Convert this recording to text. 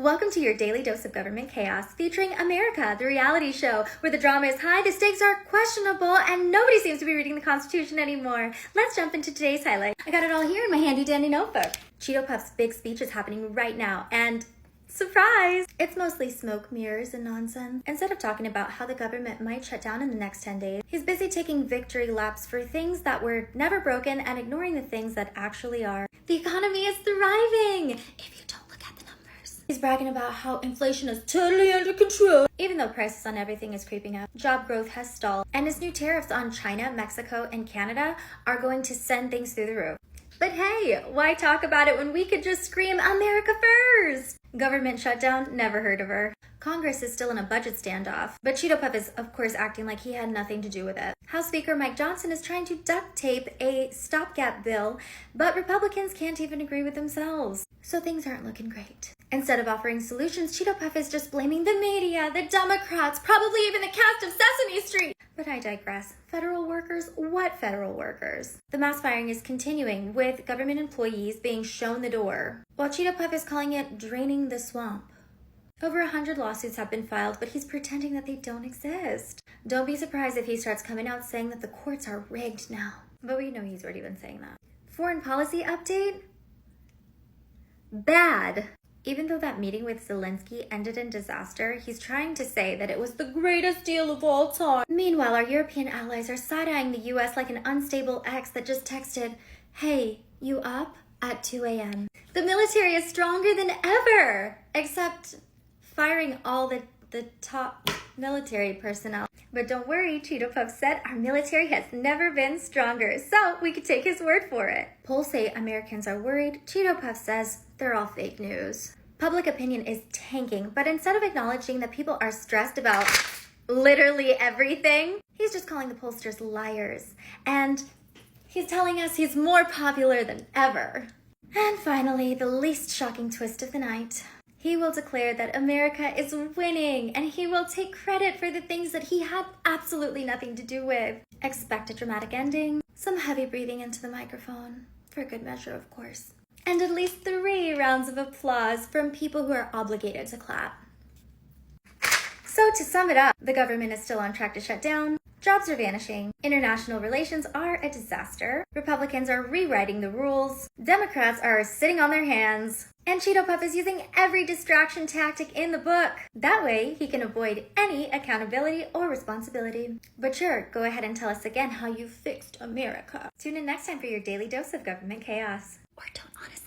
Welcome to your daily dose of government chaos, featuring America, the reality show, where the drama is high, the stakes are questionable, and nobody seems to be reading the Constitution anymore. Let's jump into today's highlight. I got it all here in my handy dandy notebook. Cheeto Puff's big speech is happening right now, and surprise! It's mostly smoke, mirrors, and nonsense. Instead of talking about how the government might shut down in the next 10 days, he's busy taking victory laps for things that were never broken and ignoring the things that actually are. The economy is thriving! If you don't look at the numbers. He's bragging about how inflation is totally under control, even though prices on everything is creeping up. Job growth has stalled, and his new tariffs on China, Mexico, and Canada are going to send things through the roof. But hey, why talk about it when we could just scream America first? Government shutdown, never heard of her. Congress is still in a budget standoff, but Cheeto Puff is of course acting like he had nothing to do with it. House Speaker Mike Johnson is trying to duct tape a stopgap bill, but Republicans can't even agree with themselves. So things aren't looking great. Instead of offering solutions, Cheeto Puff is just blaming the media, the Democrats, probably even the cast of Sesame Street. But I digress. Federal workers? What federal workers? The mass firing is continuing, with government employees being shown the door, while Cheeto Puff is calling it draining the swamp. Over 100 lawsuits have been filed, but he's pretending that they don't exist. Don't be surprised if he starts coming out saying that the courts are rigged now. But we know he's already been saying that. Foreign policy update? Bad. Even though that meeting with Zelensky ended in disaster, he's trying to say that it was the greatest deal of all time. Meanwhile, our European allies are side-eyeing the US like an unstable ex that just texted, "Hey, you up?" at 2 a.m. The military is stronger than ever, except firing all the top military personnel. But don't worry, Cheeto Puff said our military has never been stronger, so we could take his word for it. Polls say Americans are worried. Cheeto Puff says they're all fake news. Public opinion is tanking, but instead of acknowledging that people are stressed about literally everything, he's just calling the pollsters liars. And he's telling us he's more popular than ever. And finally, the least shocking twist of the night. He will declare that America is winning, and he will take credit for the things that he had absolutely nothing to do with. Expect a dramatic ending, some heavy breathing into the microphone, for good measure, of course, and at least 3 rounds of applause from people who are obligated to clap. So to sum it up, the government is still on track to shut down, jobs are vanishing, international relations are a disaster, Republicans are rewriting the rules, Democrats are sitting on their hands, and Cheeto Puff is using every distraction tactic in the book. That way, he can avoid any accountability or responsibility. But sure, go ahead and tell us again how you fixed America. Tune in next time for your daily dose of government chaos. Or don't honestly.